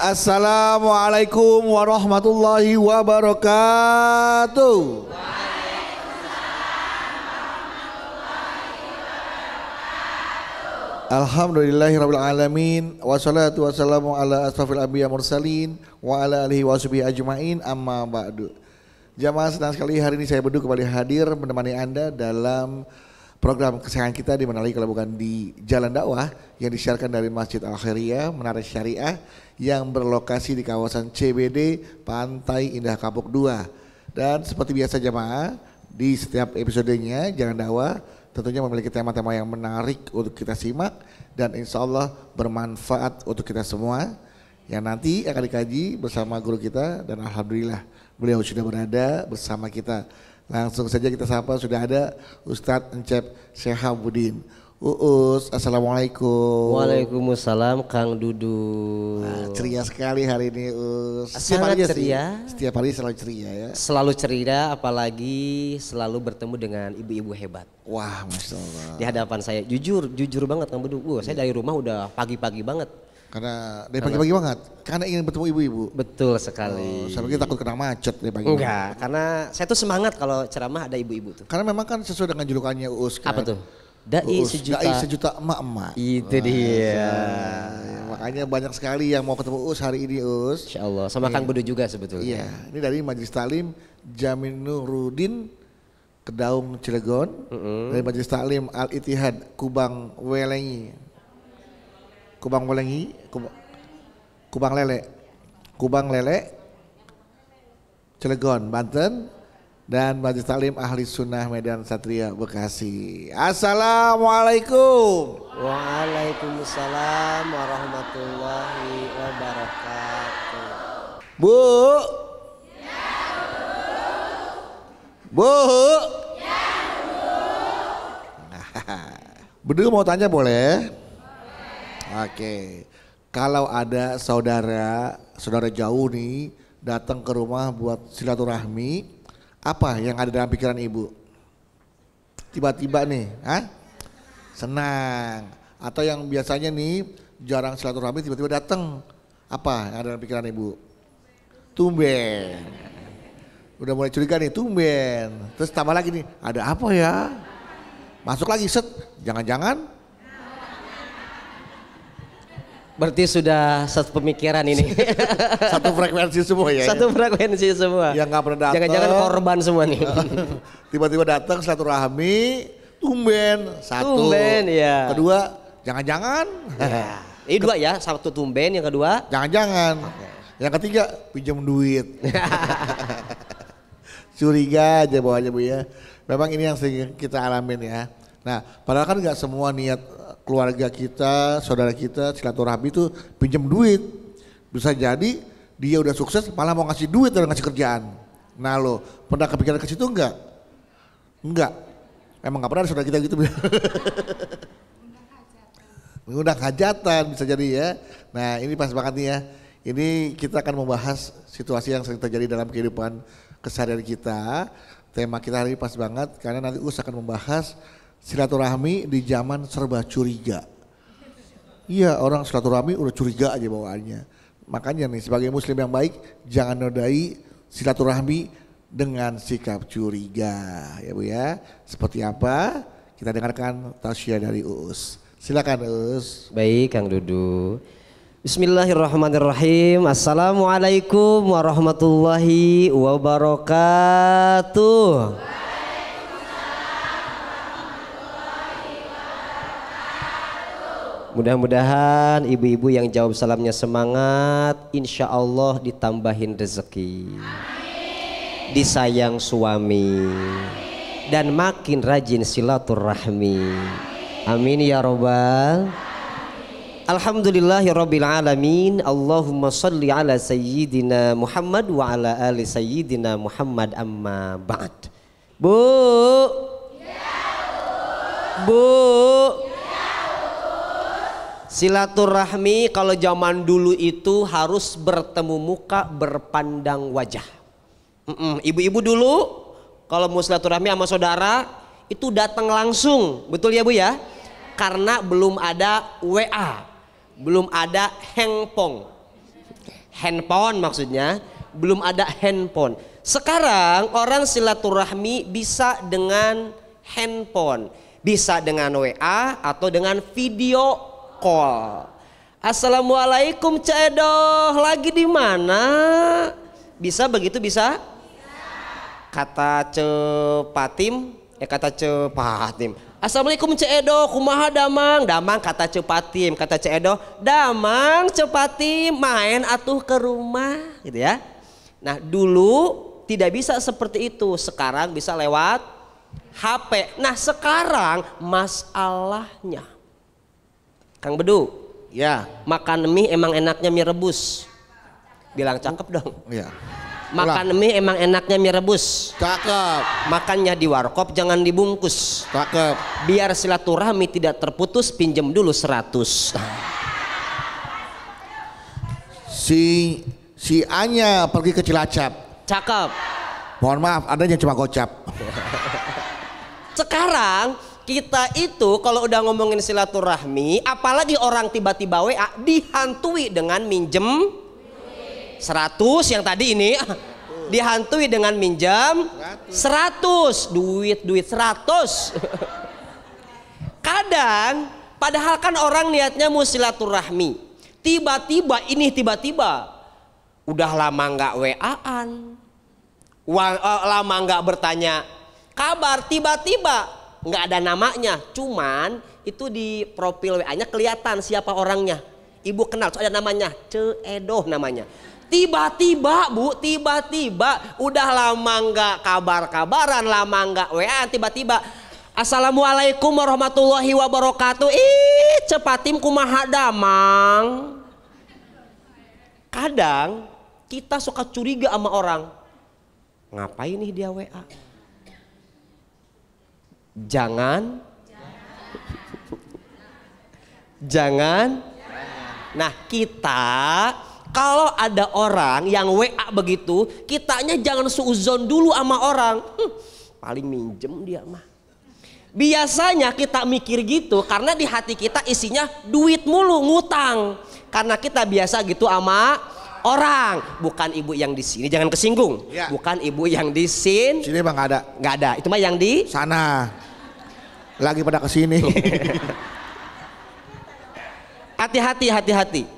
Assalamualaikum warahmatullahi wabarakatuh. Alhamdulillahirabbil alamin wassalatu wassalamu ala asrofil anbiya mursalin wa ala alihi washabihi ajmain amma ba'du. Jamaah senang sekali hari ini saya Bedu kembali hadir menemani Anda dalam program kesayangan kita di mana lagi kalau bukan di Jalan Dakwah yang disiarkan dari Masjid Al Khairiyah Menara Syariah yang berlokasi di kawasan CBD Pantai Indah Kapuk 2. Dan seperti biasa jamaah, di setiap episodenya Jalan Dakwah tentunya memiliki tema-tema yang menarik untuk kita simak dan insya Allah bermanfaat untuk kita semua yang nanti akan dikaji bersama guru kita, dan alhamdulillah beliau sudah berada bersama kita. Langsung saja kita sapa, sudah ada Ustadz Encep Syihabuddin. Uus, assalamualaikum. Waalaikumsalam Kang Dudu. Nah, ceria sekali hari ini Us. Sangat ceria. Setiap hari selalu ceria ya. Selalu ceria, apalagi selalu bertemu dengan ibu-ibu hebat. Wah, masya Allah. Di hadapan saya, jujur banget Kang Dudu. Saya dari rumah udah pagi-pagi banget. Karena dari pagi-pagi banget, karena ingin bertemu ibu-ibu. Betul sekali. Sampai kita takut kena macet dari pagi. Enggak, karena saya tuh semangat kalau ceramah ada ibu-ibu tuh. Karena memang kan sesuai dengan julukannya Us kan. Apa tuh? Dai sejuta emak-emak. Itu dia. Ya, makanya banyak sekali yang mau ketemu Us hari ini Us. Insya Allah, sama Kang Bedu juga sebetulnya. Iya, ini dari Majelis Taklim Jaminuruddin Kedaung Cilegon, dari Majelis Taklim Al Ittihad Kubang Lele, Cilegon, Banten, dan Majelis Taklim Ahli Sunnah Medan Satria Bekasi. Assalamualaikum. Waalaikumsalam warahmatullahi wabarakatuh. Bu. Bu. Bedu mau tanya boleh? Oke. Kalau ada saudara jauh nih datang ke rumah buat silaturahmi, apa yang ada dalam pikiran ibu? Tiba-tiba nih, senang. Atau yang biasanya nih jarang silaturahmi tiba-tiba datang, apa yang ada dalam pikiran ibu? Tumben. Udah mulai curiga nih, tumben. Terus tambah lagi nih, ada apa ya? Masuk lagi set, jangan-jangan. Berarti sudah satu pemikiran ini. Satu frekuensi semua ya. Satu frekuensi semua. Yang nggak pernah datang. Jangan-jangan korban semua nih. Tiba-tiba datang silaturahmi, tumben. Satu. Tumben ya. Kedua, jangan-jangan. Ya. Ini dua ya, satu tumben, yang kedua. Jangan-jangan. Yang ketiga, pinjam duit. Curiga aja bawahnya Bu ya. Memang ini yang sering kita alamin ya. Nah, padahal kan nggak semua niat keluarga kita, saudara kita silaturahmi itu pinjam duit. Bisa jadi dia udah sukses malah mau ngasih duit dan ngasih kerjaan. Nah lo, pernah kepikiran ke situ enggak? Enggak. Emang nggak pernah ada saudara kita gitu. Mengundang hajatan bisa jadi ya. Nah ini pas banget nih ya. Ini kita akan membahas situasi yang sering terjadi dalam kehidupan keseharian kita. Tema kita hari ini pas banget karena nanti Us akan membahas silaturahmi di zaman serba curiga. Iya, orang silaturahmi udah curiga aja bawaannya. Makanya nih sebagai muslim yang baik jangan nodai silaturahmi dengan sikap curiga ya Bu ya. Seperti apa? Kita dengarkan tausiah dari Uus. Silakan Uus. Baik Kang Dudu. Bismillahirrahmanirrahim. Assalamualaikum warahmatullahi wabarakatuh. Mudah-mudahan ibu-ibu yang jawab salamnya semangat, insya Allah ditambahin rezeki, disayang suami, dan makin rajin silaturahmi. Amin ya robbal. Alhamdulillahirabbil alamin. Allahumma sholli ala sayyidina Muhammad wa ala ali sayyidina Muhammad, amma ba'd. Bu. Bu. Silaturahmi kalau zaman dulu itu harus bertemu muka, berpandang wajah. Ibu-ibu dulu kalau mau silaturahmi sama saudara itu datang langsung, betul ya Bu ya? Karena belum ada WA, belum ada handphone. handphone maksudnya, belum ada handphone. Sekarang orang silaturahmi bisa dengan handphone, bisa dengan WA atau dengan video call. Assalamualaikum Cak Edo, lagi di mana? Bisa begitu bisa? Kata Cepatim, kata Cepatim. Assalamualaikum Cak Edo, kumaha Damang? Damang kata Cepatim, kata Cak Edo, Damang Cepatim main atuh ke rumah, gitu ya. Nah dulu tidak bisa seperti itu, sekarang bisa lewat HP. Nah sekarang masalahnya, Kang Bedu, Ya. makan mie emang enaknya mie rebus. Bilang cakep dong. Ya. Makan mie emang enaknya mie rebus. Cakep. Makannya di warkop jangan dibungkus. Cakep. Biar silaturahmi tidak terputus, pinjam dulu 100. Si Anya pergi ke Cilacap. Cakep. Mohon maaf, adanya cuma gocap. Sekarang kita itu kalau udah ngomongin silaturahmi, apalagi orang tiba-tiba WA dihantui dengan minjem 100 yang tadi ini, dihantui dengan minjam 100, duit 100. Kadang padahal kan orang niatnya mau silaturahmi, tiba-tiba udah lama nggak WA-an, lama nggak bertanya kabar, tiba-tiba nggak ada namanya, cuman itu di profil WA-nya kelihatan siapa orangnya. Ibu kenal, so ada namanya, Cak Edo namanya. Tiba-tiba Bu, tiba-tiba udah lama nggak kabar-kabaran, lama nggak WA, tiba-tiba Assalamualaikum warahmatullahi wabarakatuh. Ih, Cepatim kumaha Damang. Kadang kita suka curiga sama orang. Ngapain nih dia WA? Jangan. Nah kita kalau ada orang yang WA begitu, kitanya jangan suuzon dulu sama orang. Paling minjem dia mah. Biasanya kita mikir gitu karena di hati kita isinya duit mulu, ngutang. Karena kita biasa gitu sama orang. Bukan ibu yang di sini, jangan kesinggung. Ya. Bukan ibu yang di sini. Sini mah nggak ada. Nggak ada. Itu mah yang di sana. Lagi pada kesini. Hati-hati.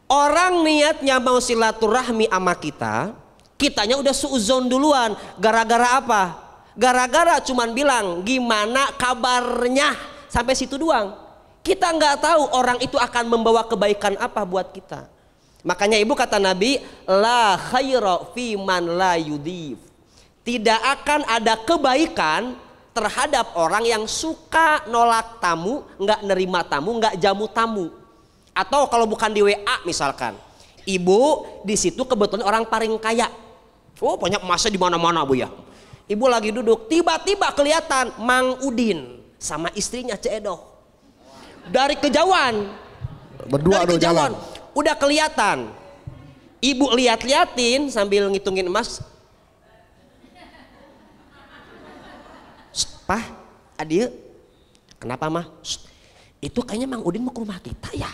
Orang niatnya mau silaturahmi sama kita, kitanya udah suuzon duluan. Gara-gara apa? Gara-gara cuman bilang gimana kabarnya, sampai situ doang. Kita nggak tahu orang itu akan membawa kebaikan apa buat kita. Makanya ibu kata Nabi, la khaira fi man la yudhif. Tidak akan ada kebaikan terhadap orang yang suka nolak tamu, nggak nerima tamu, nggak jamu tamu. Atau kalau bukan di WA misalkan, ibu di situ kebetulan orang paling kaya. Oh banyak emasnya di mana-mana Bu ya. Ibu lagi duduk, tiba-tiba kelihatan Mang Udin sama istrinya Cak Edo. Dari kejauhan. Berdua dari kejauhan, jalan. udah kelihatan. Ibu lihat-liatin sambil ngitungin emas. Pah, adik, kenapa mah? Itu kayaknya Mang Udin mau ke rumah kita ya.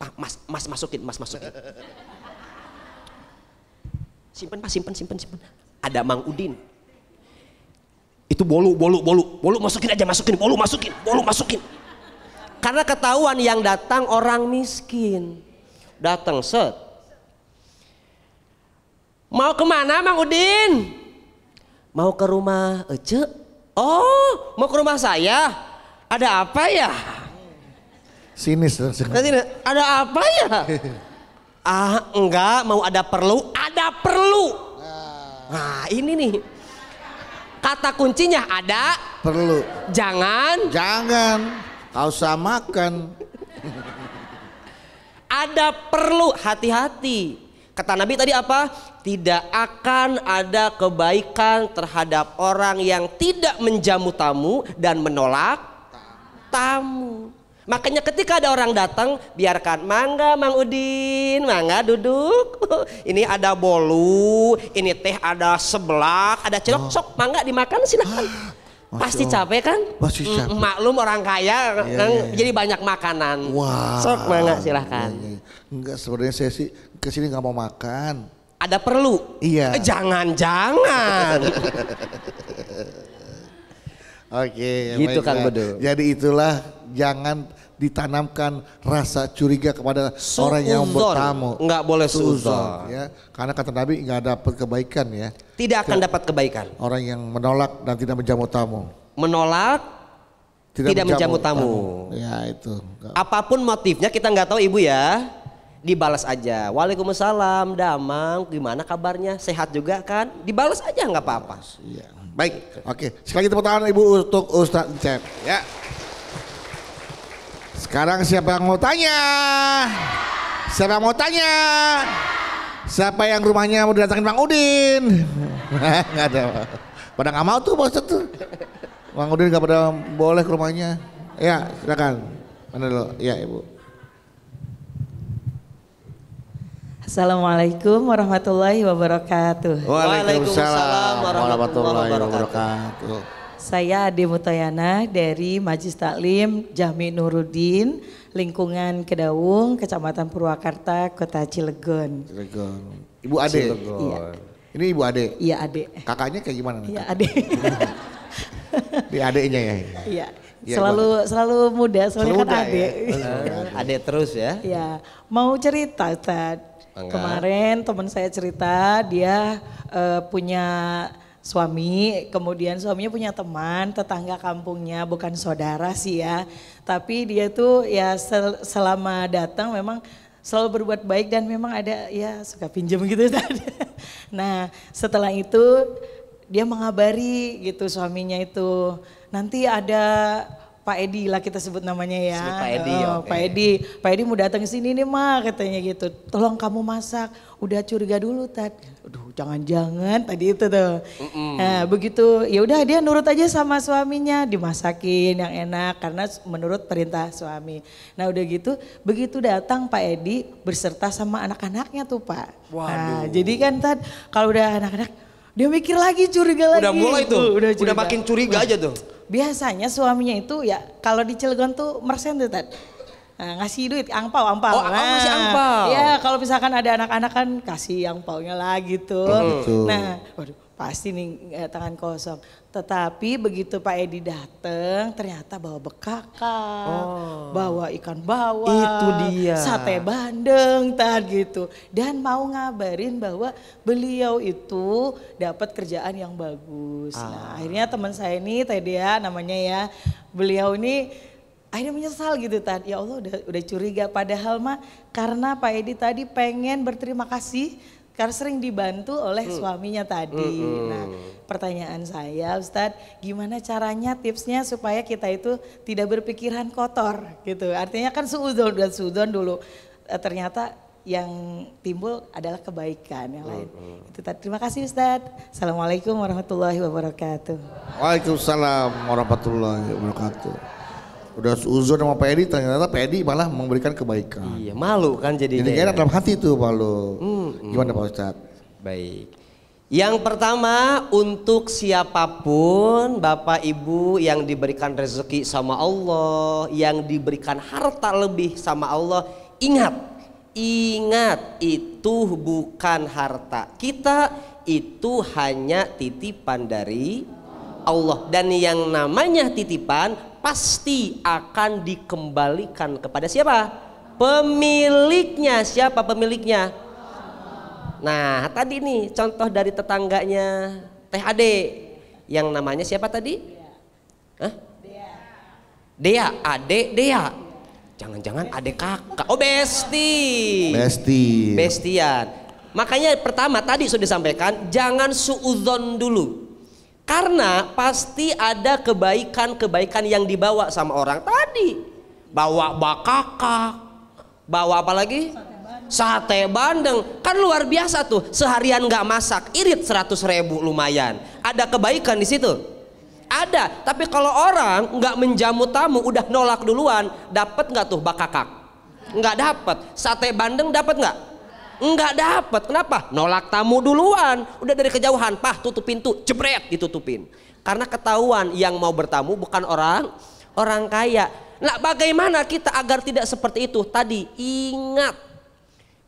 Pah, mas masukin. Simpen Pak, simpen. Ada Mang Udin. Itu bolu, masukin aja, masukin. Karena ketahuan yang datang orang miskin. Datang set. Mau kemana Mang Udin? Mau ke rumah Ece? Oh, mau ke rumah saya? Ada apa ya? Sinis. Ada apa ya? Enggak, mau ada perlu. Ada perlu. Nah, ini nih. Kata kuncinya ada. Perlu. Jangan. Kau usah makan. Ada perlu, hati-hati. Kata Nabi tadi apa? Tidak akan ada kebaikan terhadap orang yang tidak menjamu tamu dan menolak tamu. Makanya ketika ada orang datang, biarkan, mangga Mang Udin, mangga duduk. Ini ada bolu, ini teh ada seblak, ada cilok, sok mangga dimakan silakan. Pasti capek kan? Pasti capek. Maklum orang kaya kan jadi banyak makanan. Wow. Sok mangga silahkan. Enggak, sebenarnya saya sih kesini nggak mau makan. Ada perlu? Iya. Jangan-jangan. Oke, Gitu baiklah. Kang Bedu. Jadi itulah jangan ditanamkan rasa curiga kepada orang yang bertamu. Enggak boleh Suuzon, suuzon. ya. Karena kata Nabi nggak dapat kebaikan ya. Tidak akan dapat kebaikan. Orang yang menolak dan tidak menjamu tamu. Menolak, tidak menjamu tamu. Ya itu. Apapun motifnya kita nggak tahu Ibu ya. Dibalas aja. Waalaikumsalam, Damang, gimana kabarnya? Sehat juga kan? Dibalas aja nggak apa-apa. Iya. Baik, oke. Sekali lagi tepuk tangan Ibu untuk Ustadz Cep. Ya. Sekarang siapa yang mau tanya? Siapa yang mau tanya? Siapa yang rumahnya mau didatangin Bang Udin? Nggak ada. Pada nggak mau tuh Pak Ustadz tuh. Bang Udin nggak pada boleh ke rumahnya. Ya, silakan. Mana dulu? Ya Ibu. Assalamualaikum warahmatullahi wabarakatuh. Waalaikumsalam warahmatullahi wabarakatuh. Saya Ade Mutayana dari Majelis Taklim Jami Nuruddin, lingkungan Kedaung, Kecamatan Purwakarta, Kota Cilegon. Cilegon. Ibu Ade. Iya. Ini Ibu Ade. Iya Ade. Kakaknya kayak gimana? Iya Ade. Di adeknya ya. Iya. Ya, Selalu muda, soalnya kan Ade. Ya. Ade terus ya. Iya. Mau cerita Ustaz. Enggak. Kemarin teman saya cerita dia punya suami, kemudian suaminya punya teman tetangga kampungnya, bukan saudara sih ya, tapi dia tuh ya selama datang memang selalu berbuat baik dan memang ada ya suka pinjam gitu. Nah setelah itu dia mengabari gitu suaminya itu, nanti ada Pak Edi lah kita sebut namanya ya. Sebut Pak Edi, oke. Pak Edi mau datang ke sini nih mah katanya gitu. Tolong kamu masak. Udah curiga dulu Tad. Aduh jangan-jangan tadi itu tuh. Nah begitu ya udah dia nurut aja sama suaminya, dimasakin yang enak karena menurut perintah suami. Nah udah gitu begitu datang Pak Edi berserta sama anak-anaknya tuh Pak. Waduh. Nah, jadi kan Tad kalau udah anak-anak dia mikir lagi, curiga lagi. Udah mulai tuh, udah makin curiga aja tuh. Biasanya suaminya itu ya kalau di Cilegon tuh mersen tuh Tad. Nah, ngasih duit, angpau. Oh, ngasih angpau. Ya kalau misalkan ada anak-anak kan kasih angpaunya lah gitu. Betul. Nah, waduh pasti nih tangan kosong. Tetapi begitu Pak Edi dateng ternyata bawa bekakak, bawa ikan bawal, Itu dia. sate bandeng Tad gitu. Dan mau ngabarin bahwa beliau itu dapat kerjaan yang bagus. Nah akhirnya teman saya ini Teh Dea namanya ya, beliau ini akhirnya menyesal gitu Tad, ya Allah udah curiga padahal mah karena Pak Edi tadi pengen berterima kasih karena sering dibantu oleh suaminya tadi. Nah pertanyaan saya Ustadz, gimana caranya tipsnya supaya kita itu tidak berpikiran kotor gitu. Artinya kan suudzon dulu, ternyata yang timbul adalah kebaikan yang lain. Itu tadi. Terima kasih Ustadz. Assalamualaikum warahmatullahi wabarakatuh. Waalaikumsalam warahmatullahi wabarakatuh. Udah seuzon sama Pak Edi, ternyata Pak Edi malah memberikan kebaikan. Iya malu kan jadinya. Jadi enak dalam hati tuh Pak Lu. Gimana Pak Ustadz? Baik. Yang pertama untuk siapapun Bapak Ibu yang diberikan rezeki sama Allah, yang diberikan harta lebih sama Allah, ingat itu bukan harta kita, itu hanya titipan dari Allah, dan yang namanya titipan pasti akan dikembalikan kepada siapa? Pemiliknya. Siapa pemiliknya? Nah tadi nih contoh dari tetangganya Teh Ade yang namanya siapa tadi? Hah? Dea. Ade Dea. Jangan-jangan ade kakak. Oh Besti. Bestian. Makanya pertama tadi sudah disampaikan jangan suudzon dulu. Karena pasti ada kebaikan-kebaikan yang dibawa sama orang tadi. Bawa bakakak, bawa apa lagi? Sate bandeng. Kan luar biasa tuh, seharian gak masak, irit 100.000 lumayan. Ada kebaikan di situ? Ada. Tapi kalau orang gak menjamu tamu, udah nolak duluan, dapat gak tuh bakakak? Nggak dapat. Sate bandeng dapat nggak? Nggak dapat. Kenapa? Nolak tamu duluan. Udah dari kejauhan, Pah tutup pintu, jebret ditutupin. Karena ketahuan yang mau bertamu bukan orang kaya. Nah bagaimana kita agar tidak seperti itu? Tadi ingat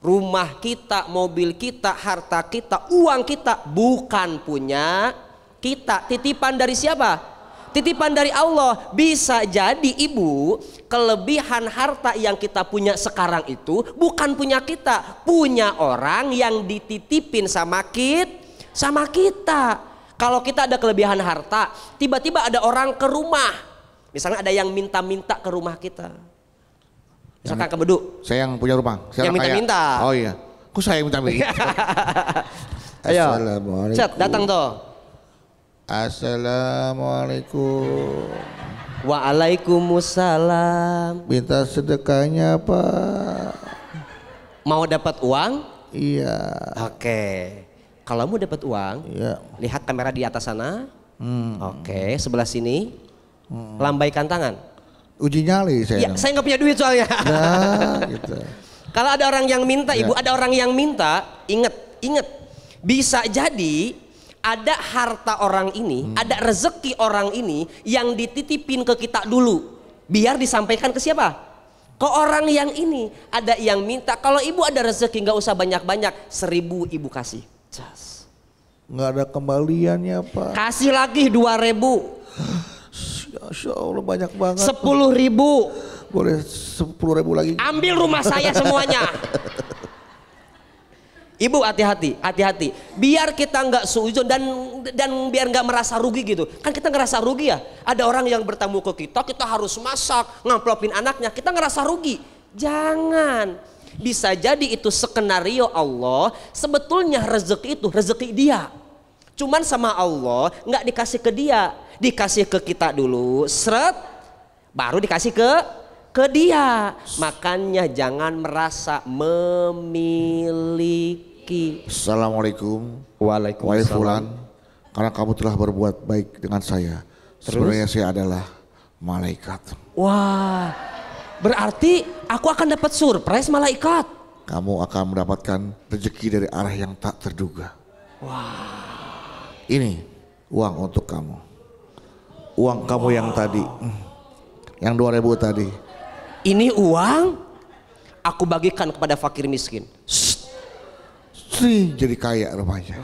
rumah kita, mobil kita, harta kita, uang kita bukan punya kita. Titipan dari siapa? Titipan dari Allah. Bisa jadi ibu, kelebihan harta yang kita punya sekarang itu bukan punya kita, punya orang yang dititipin sama kita. Kalau kita ada kelebihan harta, tiba-tiba ada orang ke rumah, misalnya ada yang minta-minta ke rumah kita. Misalkan ke Bedu. Saya yang punya rumah. Saya yang minta-minta. Oh iya. Kok saya yang minta-minta? Ayo. Assalamualaikum. Cet, datang tuh. Assalamualaikum. Waalaikumsalam. Minta sedekahnya Pak. Mau dapat uang? Iya. Oke. Kalau mau dapat uang, Iya. lihat kamera di atas sana. Oke, sebelah sini. Lambaikan tangan. Uji nyali saya. Ya, saya nggak punya duit soalnya. Nah, gitu. Kalau ada orang yang minta, ibu, ada orang yang minta, inget, bisa jadi ada harta orang ini, ada rezeki orang ini yang dititipin ke kita dulu, biar disampaikan ke siapa? Ke orang yang ini. Ada yang minta, kalau ibu ada rezeki nggak usah banyak-banyak, 1.000 ibu kasih. Just. Nggak ada kembaliannya Pak. Kasih lagi 2.000. Masya Allah banyak banget. 10.000. Boleh 10.000 lagi. Ambil rumah saya semuanya. Ibu hati-hati. Biar kita nggak suudzon dan biar nggak merasa rugi gitu. Kan kita ngerasa rugi ya. Ada orang yang bertamu ke kita harus masak, ngamplopin anaknya. Kita ngerasa rugi. Jangan. Bisa jadi itu skenario Allah. Sebetulnya rezeki itu rezeki dia. Cuman sama Allah nggak dikasih ke dia, dikasih ke kita dulu, seret, baru dikasih ke dia. Makanya jangan merasa memiliki. Assalamualaikum. Waalaikumsalam. Wahai fulan, karena kamu telah berbuat baik dengan saya. Sebenarnya saya adalah malaikat. Wah, berarti aku akan dapat surprise malaikat. Kamu akan mendapatkan rezeki dari arah yang tak terduga. Wah. Ini uang untuk kamu. Uang kamu yang tadi, yang 2.000 tadi. Ini uang aku bagikan kepada fakir miskin. Jadi kaya rupanya.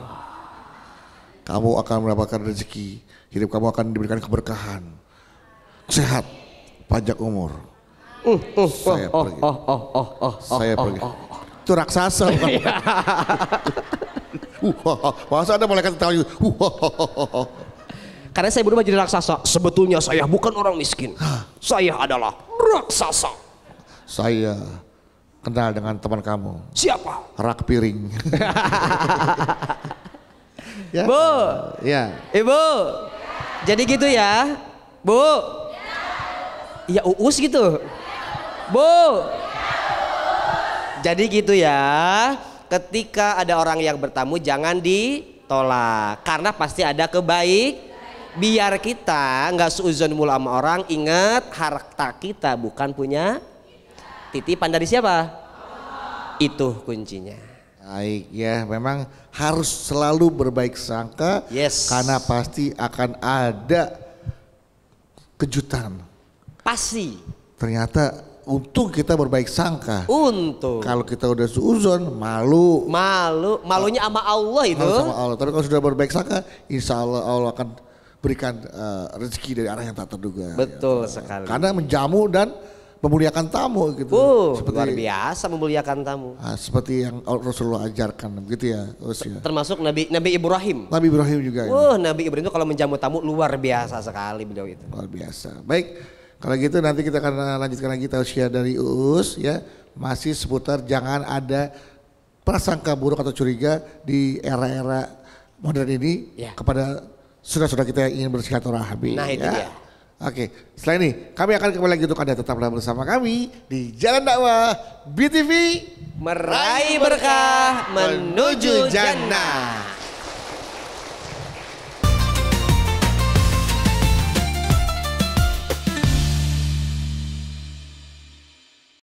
Kamu akan mendapatkan rezeki. Hidup kamu akan diberikan keberkahan. Sehat, panjang umur. Saya pergi. Saya pergi. Itu raksasa. Masa ada malaikat tahu? Karena saya berubah jadi raksasa. Sebetulnya saya bukan orang miskin. Saya adalah raksasa. Saya kenal dengan teman kamu. Siapa? Rak piring. Ya. Bu. Ya. Ibu. Jadi gitu ya. Bu. Ya uus gitu. Bu. Jadi gitu ya. Ketika ada orang yang bertamu jangan ditolak. Karena pasti ada biar kita nggak suudzon mulu sama orang. Ingat harta kita bukan punya, titipan dari siapa? Itu kuncinya. Baik ya, memang harus selalu berbaik sangka. Yes. Karena pasti akan ada kejutan. Pasti. Ternyata untung kita berbaik sangka. Untung. Kalau kita udah suudzon malu. Malunya sama Allah itu. Malu sama Allah. Tapi kalau sudah berbaik sangka, insya Allah Allah akan berikan rezeki dari arah yang tak terduga. Betul ya. sekali. Karena menjamu dan memuliakan tamu gitu. Luar biasa memuliakan tamu. Seperti yang Rasulullah ajarkan gitu ya. Termasuk Nabi Ibrahim. Nabi Ibrahim juga. Nabi Ibrahim itu kalau menjamu tamu luar biasa sekali beliau itu. Luar biasa. Baik. Kalau gitu nanti kita akan lanjutkan lagi tausiah dari Uus ya. Masih seputar jangan ada prasangka buruk atau curiga di era-era modern ini ya. Kepada saudara-saudara kita yang ingin bersilaturahmi. Nah itu ya. dia. Oke, setelah ini kami akan kembali lagi untuk Anda tetaplah bersama kami di Jalan Dakwah BTV. Meraih berkah menuju jannah.